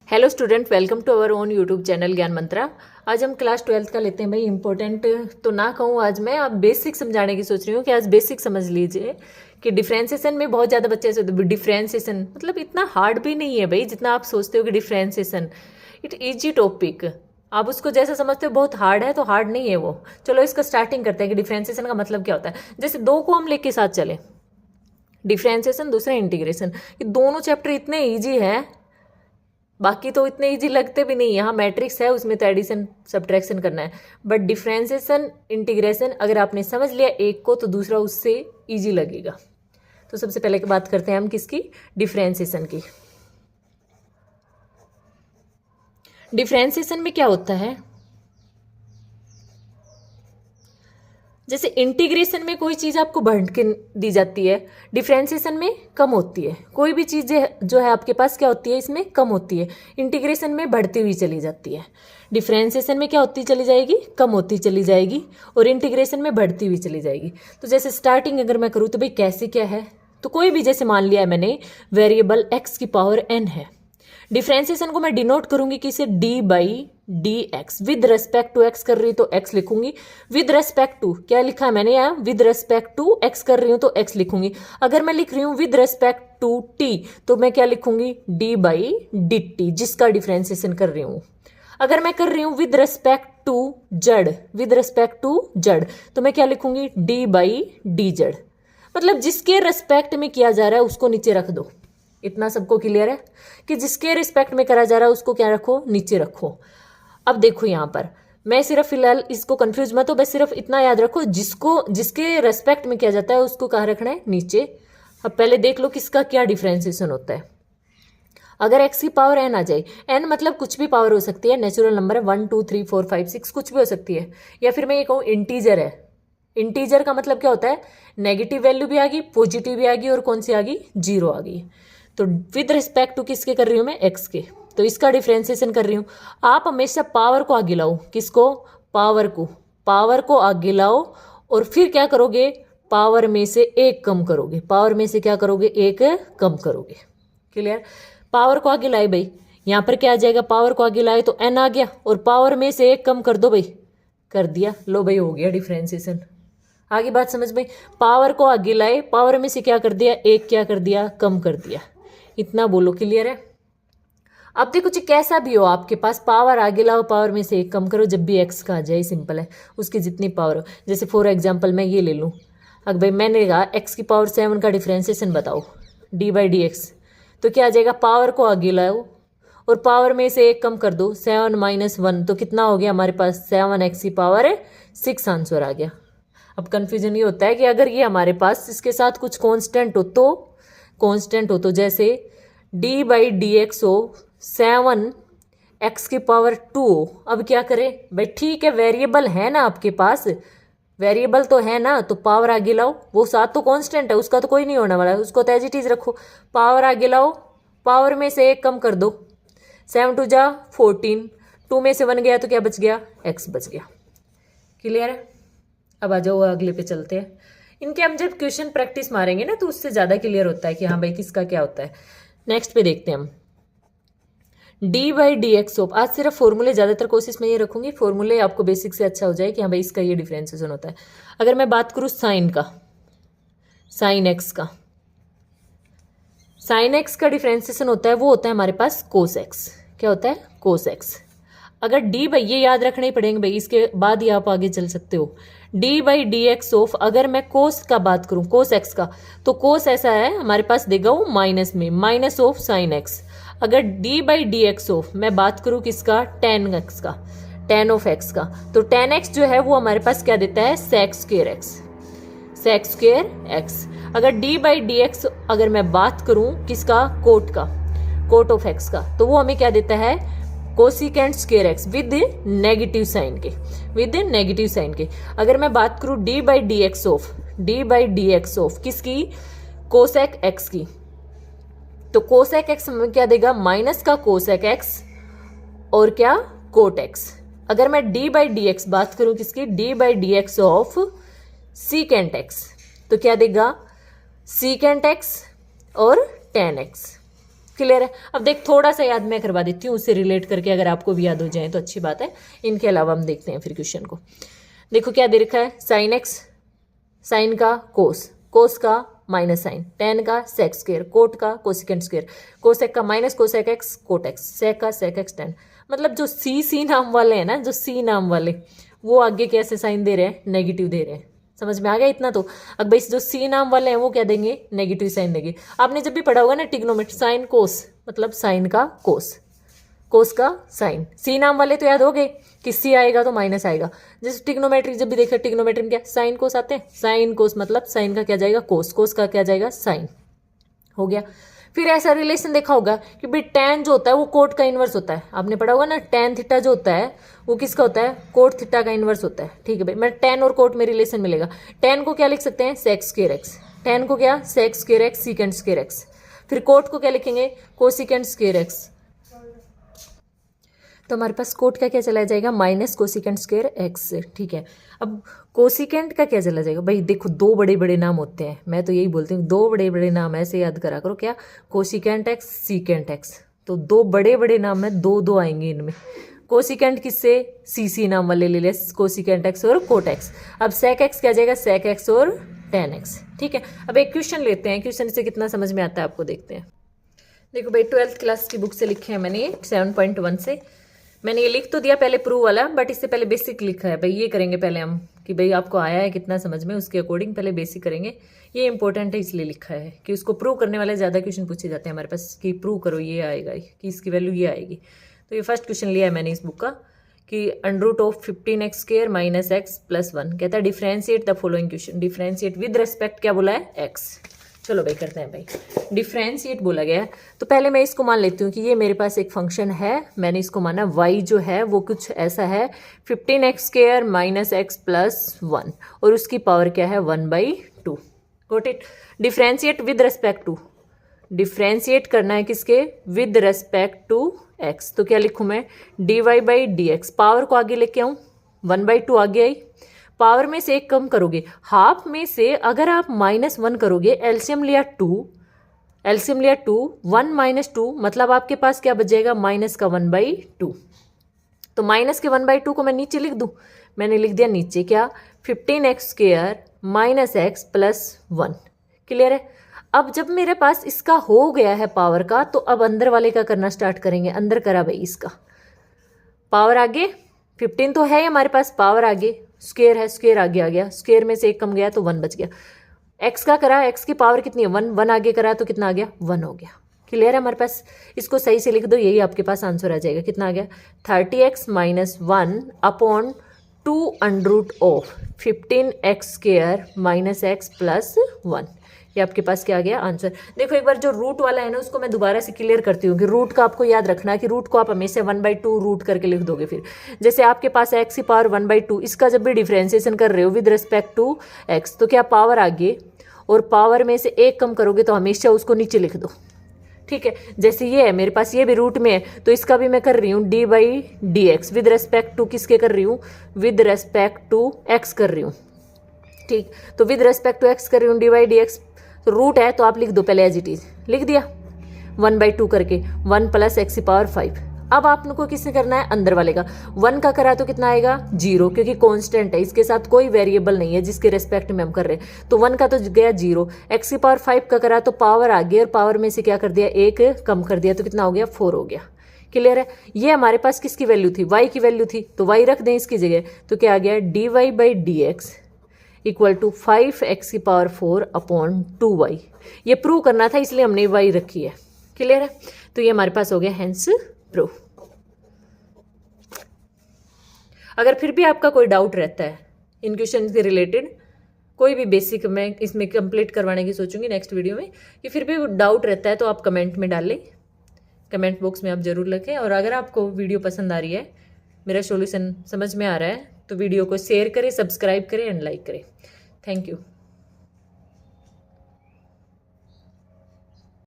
Hello student, welcome to our own YouTube channel Gyan Mantra. आज हम class 12th का लेते हैं भाई। इंपॉर्टेंट तो ना कहूँ आज मैं, आप बेसिक समझाने की सोच रही हूँ कि आज बेसिक समझ लीजिए कि डिफ्रेंसिएशन में बहुत ज़्यादा बच्चे ऐसे होते हैं। डिफ्रेंसिएशन मतलब इतना हार्ड भी नहीं है भाई जितना आप सोचते हो कि डिफ्रेंसिएशन इट इजी टॉपिक। आप उसको जैसा समझते हो बहुत हार्ड है, तो हार्ड नहीं है वो। चलो इसका स्टार्टिंग करते हैं कि डिफ्रेंसिएशन का मतलब क्या होता है। जैसे दो को हम लेके साथ चले, डिफ्रेंसिएशन दूसरा इंटीग्रेशन, ये दोनों चैप्टर इतने ईजी है, बाकी तो इतने इजी लगते भी नहीं। यहाँ मैट्रिक्स है, उसमें तो एडिशन सब्ट्रैक्शन करना है, बट डिफरेंशिएशन इंटीग्रेशन अगर आपने समझ लिया एक को तो दूसरा उससे इजी लगेगा। तो सबसे पहले की बात करते हैं हम किसकी, डिफरेंशिएशन की। डिफरेंशिएशन में क्या होता है, जैसे इंटीग्रेशन में कोई चीज़ आपको बढ़ के दी जाती है, डिफरेंशिएशन में कम होती है। कोई भी चीज़ जो है आपके पास क्या होती है, इसमें कम होती है, इंटीग्रेशन में बढ़ती हुई चली जाती है। डिफरेंशिएशन में क्या होती चली जाएगी, कम होती चली जाएगी, और इंटीग्रेशन में बढ़ती हुई चली जाएगी। तो जैसे स्टार्टिंग अगर मैं करूँ तो भाई कैसे क्या है, तो कोई भी जैसे मान लिया है मैंने वेरिएबल x की पावर n है, डिफरेंशिएशन को मैं डिनोट करूंगी किसे, D by D X. With respect to X कर रही हूँ तो एक्स लिखूंगी, विद रेस्पेक्ट टू क्या लिखा है मैंने यहाँ, विद रेस्पेक्ट टू एक्स कर रही हूँ तो एक्स लिखूंगी। अगर मैं लिख रही हूँ विद रेस्पेक्ट टू टी तो मैं क्या लिखूंगी, डी बाई डी टी, जिसका डिफरेंशिएशन कर रही हूँ। अगर मैं कर रही हूँ विद रेस्पेक्ट टू जड़, विद रेस्पेक्ट टू जड़ तो मैं क्या लिखूंगी, डी बाई डी जड़। मतलब जिसके रेस्पेक्ट में किया जा रहा है उसको नीचे रख दो। इतना सबको क्लियर है कि जिसके रिस्पेक्ट में करा जा रहा है उसको क्या रखो, नीचे रखो। अब देखो यहाँ पर मैं सिर्फ फिलहाल इसको कंफ्यूज मत हो, बस सिर्फ इतना याद रखो, जिसके रेस्पेक्ट में किया जाता है उसको कहाँ रखना है, नीचे। अब पहले देख लो किसका क्या डिफरेंशिएशन होता है। अगर x की पावर n आ जाए, n मतलब कुछ भी पावर हो सकती है, नेचुरल नंबर है, 1 2 3 4 5 6 कुछ भी हो सकती है। या फिर मैं ये कहूँ इंटीजर है। इंटीजर का मतलब क्या होता है, नेगेटिव वैल्यू भी आ गई, पॉजिटिव भी आ गई, और कौन सी आ गई, जीरो आ गई। तो विद रिस्पेक्ट टू किसके कर रही हूँ मैं, x के, तो इसका डिफरेंशिएशन कर रही हूँ। आप हमेशा पावर को आगे लाओ, किसको, पावर को आगे लाओ, और फिर क्या करोगे, पावर में से एक कम करोगे, पावर में से क्या करोगे, एक कम करोगे। क्लियर, पावर को आगे लाए भाई, यहाँ पर क्या आ जाएगा, पावर को आगे लाए तो n आ गया, और पावर में से एक कम कर दो भाई, कर दिया, लो भाई हो गया डिफरेंशिएशन। आगे बात समझ में, पावर को आगे लाए, पावर में से क्या कर दिया, एक क्या कर दिया, कम कर दिया। इतना बोलो, क्लियर है। अब देखो जी कैसा भी हो आपके पास, पावर आगे लाओ, पावर में से एक कम करो, जब भी एक्स का आ जाए, सिंपल है, उसकी जितनी पावर हो। जैसे फॉर एग्जांपल मैं ये ले लूँ, अगर भाई मैंने कहा एक्स की पावर 7 का डिफरेंशिएशन बताओ, डी बाई डी एक्स, तो क्या आ जाएगा, पावर को आगे लाओ और पावर में से एक कम कर दो, 7 माइनस 1 तो कितना हो गया हमारे पास, 7x की पावर 6 आंसर आ गया। अब कंफ्यूजन ये होता है कि अगर ये हमारे पास इसके साथ कुछ कांस्टेंट हो तो जैसे d बाई डी एक्स हो 7x की पावर 2 हो, अब क्या करें भाई, ठीक है वेरिएबल है ना आपके पास, वेरिएबल तो है ना, तो पावर आगे लाओ, वो साथ तो कांस्टेंट है, उसका तो कोई नहीं होने वाला है, उसको तो एज इट इज रखो, पावर आगे लाओ, पावर में से एक कम कर दो, 7 2 जा 14, 2 में से 1 गया तो क्या बच गया, x बच गया। क्लियर है। अब आ जाओ अगले पे चलते हैं। इनके हम जब क्वेश्चन प्रैक्टिस मारेंगे ना तो उससे ज़्यादा क्लियर होता है कि हाँ भाई किसका क्या होता है। नेक्स्ट पे देखते हैं हम, D by D X of, आज सिर्फ फॉर्मूले, ज़्यादातर कोशिश में ये रखूंगी फॉर्मूले आपको बेसिक से अच्छा हो जाए कि हाँ भाई इसका ये डिफरेंशिएशन होता है। अगर मैं बात करूँ साइन का, साइन एक्स का, साइन एक्स का डिफरेंशिएशन होता है, वो होता है हमारे पास कोस एक्स। क्या होता है, कोस एक्स। अगर डी बाई, ये याद रखने ही पड़ेंगे भाई, इसके बाद ही आप आगे चल सकते हो। D by D X of, अगर मैं कोस का बात करूं, कोस एक्स का, तो कोस ऐसा है हमारे पास देगा वो माइनस में, माइनस ऑफ साइन एक्स। अगर D by D X of मैं बात करूं किसका, टेन एक्स का, टेन ऑफ एक्स का, तो टेन एक्स जो है वो हमारे पास क्या देता है, sec square X, sec square X. अगर डी बाई डी एक्स अगर मैं बात करूं किसका, कोट का, कोट ऑफ एक्स का, तो वो हमें क्या देता है, cosecant square X with negative sine के, विद नेगेटिव साइन के। अगर मैं बात करूं D by D X of, D by D X of किसकी, कोसेक एक्स की, तो कोसेक एक्स हमें क्या देगा, माइनस का कोसेक एक्स और क्या, कोट एक्स। अगर मैं डी बाई डी एक्स बात करूं किसकी, D by D X of secant x, तो क्या देगा, सीकेंट एक्स और टेन एक्स। क्लियर है। अब देख थोड़ा सा याद मैं करवा देती हूँ उससे रिलेट करके, अगर आपको भी याद हो जाए तो अच्छी बात है। इनके अलावा हम देखते हैं फिर क्वेश्चन को। देखो क्या दे रखा है, साइन एक्स, साइन का कोस, कोस का माइनस साइन, टेन का सेक स्क्वायर, कोट का कोसिकेंट स्क्वायर, कोसेक का minus cosec x cot x, sec का सेक एक्स टेन। मतलब जो सी नाम वाले हैं ना, जो सी नाम वाले, वो आगे कैसे साइन दे रहे हैं, नेगेटिव दे रहे हैं। समझ में आ गया इतना तो। अब भाई जो सी नाम वाले हैं वो क्या देंगे, नेगेटिव साइन देंगे। आपने जब भी पढ़ा होगा ना ट्रिग्नोमेट्री, साइन कोस मतलब साइन का कोस, कोस का साइन। सी नाम वाले तो याद हो गए कि सी आएगा तो माइनस आएगा। जैसे ट्रिग्नोमेट्री जब भी देखा, ट्रिग्नोमेट्री में क्या साइन कोस आते हैं, साइन कोस मतलब साइन का क्या जाएगा कोस, कोस का क्या जाएगा साइन, हो गया। फिर ऐसा रिलेशन देखा होगा कि भाई टैन जो होता है वो कोट का इनवर्स होता है। आपने पढ़ा होगा ना, टैन थीटा जो होता है वो किसका होता है, कोट थीटा का इनवर्स होता है। ठीक है भाई, मैं टैन और कोट में रिलेशन मिलेगा। टैन को क्या लिख सकते हैं, सेक स्क्वायर एक्स, टैन को क्या sec square X secant square X. फिर कोट को क्या लिखेंगे, कोसिकेंट स्क्वायर एक्स। तो हमारे पास कोट का क्या चला जाएगा, माइनस कोसिकेंट स्क्वायर एक्स से। ठीक है, अब कोसिकेंट का क्या चला जाएगा, भाई देखो दो बड़े बड़े नाम होते हैं, मैं तो यही बोलती हूँ दो बड़े बड़े नाम ऐसे याद करा करो, क्या कोसिकेंट एक्स सीकेंट एक्स। तो दो बड़े बड़े नाम है, दो दो आएंगे इनमें। कोसिकेंट किससे, सी नाम वाले ले ले, कोसिकेंट एक्स और कोट एक्स। अब सेक एक्स क्या जाएगा, सेक एक्स और टेन एक्स। ठीक है, अब एक क्वेश्चन लेते हैं, क्वेश्चन से कितना समझ में आता है आपको देखते हैं। देखो भाई 12th क्लास की बुक से लिखे हैं मैंने 7.1 से। मैंने ये लिख तो दिया पहले प्रूव वाला, बट इससे पहले बेसिक लिखा है भाई। ये करेंगे पहले हम कि भाई आपको आया है कितना समझ में, उसके अकॉर्डिंग पहले बेसिक करेंगे। ये इंपॉर्टेंट है इसलिए लिखा है कि उसको प्रूव करने वाले ज़्यादा क्वेश्चन पूछे जाते हैं हमारे पास कि प्रूव करो ये आएगा कि इसकी वैल्यू ये आएगी। तो ये फर्स्ट क्वेश्चन लिया है मैंने इस बुक का कि under of 15x square minus x plus 1 कहता है differentiate the following question. Differentiate with respect क्या बोला है, एक्स। चलो भाई करते हैं भाई, डिफ्रेंशिएट बोला गया है। तो पहले मैं इसको मान लेती हूँ कि ये मेरे पास एक फंक्शन है, मैंने इसको माना y जो है वो कुछ ऐसा है 15x square minus x plus 1 और उसकी पावर क्या है 1/2। Got it. Differentiate with respect to, differentiate करना है किसके, विद रेस्पेक्ट टू x। तो क्या लिखूँ मैं, dy/dx। पावर को आगे लेके आऊँ, 1/2 आगे आई, पावर में से एक कम करोगे, हाफ में से अगर आप -1 करोगे, एलसीएम लिया 2, एलसीएम लिया 2, 1 - 2 मतलब आपके पास क्या बच जाएगा, माइनस का 1/2। तो माइनस के 1/2 को मैं नीचे लिख दूं, मैंने लिख दिया नीचे क्या, 15x square minus x plus 1। Clear है। अब जब मेरे पास इसका हो गया है पावर का, तो अब अंदर वाले का करना स्टार्ट करेंगे। अंदर करा भाई इसका पावर आगे, 15 तो है हमारे पास, पावर आगे, स्क्वायर है, स्क्वायर आगे आ गया, स्क्वायर में से एक कम गया तो 1 बच गया। एक्स का करा, एक्स की पावर कितनी है 1, 1 आगे करा तो कितना आ गया 1 हो गया। क्लियर है हमारे पास। इसको सही से लिख दो, यही आपके पास आंसर आ जाएगा। कितना आ गया, 30x - 1 upon 2 under of 15x square minus x plus 1। ये आपके पास क्या आ गया आंसर। देखो एक बार जो रूट वाला है ना उसको मैं दोबारा से क्लियर करती हूँ कि रूट का आपको याद रखना है कि रूट को आप हमेशा 1/2 रूट करके लिख दोगे। फिर जैसे आपके पास x की पावर 1/2, इसका जब भी डिफ्रेंसिएशन कर रहे हो विद रिस्पेक्ट टू x, तो क्या पावर आगे और पावर में से एक कम करोगे तो हमेशा उसको नीचे लिख दो। ठीक है, जैसे ये है मेरे पास, ये भी रूट में है, तो इसका भी मैं कर रही हूँ d/dx विद रेस्पेक्ट टू किसके कर रही हूँ, विद रेस्पेक्ट टू x कर रही हूँ। ठीक, तो विद रेस्पेक्ट टू x कर रही हूँ d/dx। तो रूट है तो आप लिख दो पहले एज इट इज, लिख दिया 1/2 करके, 1 + x की पावर 5। अब आपको किसने करना है, अंदर वाले का। 1 का करा तो कितना आएगा 0, क्योंकि कांस्टेंट है, इसके साथ कोई वेरिएबल नहीं है जिसके रेस्पेक्ट में हम कर रहे हैं। तो 1 का तो गया 0, x की पावर 5 का करा तो पावर आ गई और पावर में से क्या कर दिया, एक कम कर दिया तो कितना हो गया 4 हो गया। क्लियर है। ये हमारे पास किसकी वैल्यू थी, y की वैल्यू थी, तो y रख दें इसकी जगह, तो क्या आ गया dy/dx इक्वल टू 5x की पावर 4 अपॉन 2y। ये प्रूव करना था इसलिए हमने y रखी है। क्लियर है। तो ये हमारे पास हो गया हेंस प्रूव। अगर फिर भी आपका कोई डाउट रहता है इन क्वेश्चन से रिलेटेड, कोई भी बेसिक मैं इसमें कंप्लीट करवाने की सोचूंगी नेक्स्ट वीडियो में, कि फिर भी डाउट रहता है तो आप कमेंट में डाल लें, कमेंट बॉक्स में आप जरूर लिखें। और अगर आपको वीडियो पसंद आ रही है, मेरा सॉल्यूशन समझ में आ रहा है, तो वीडियो को शेयर करें, सब्सक्राइब करें एंड लाइक करें। Thank you.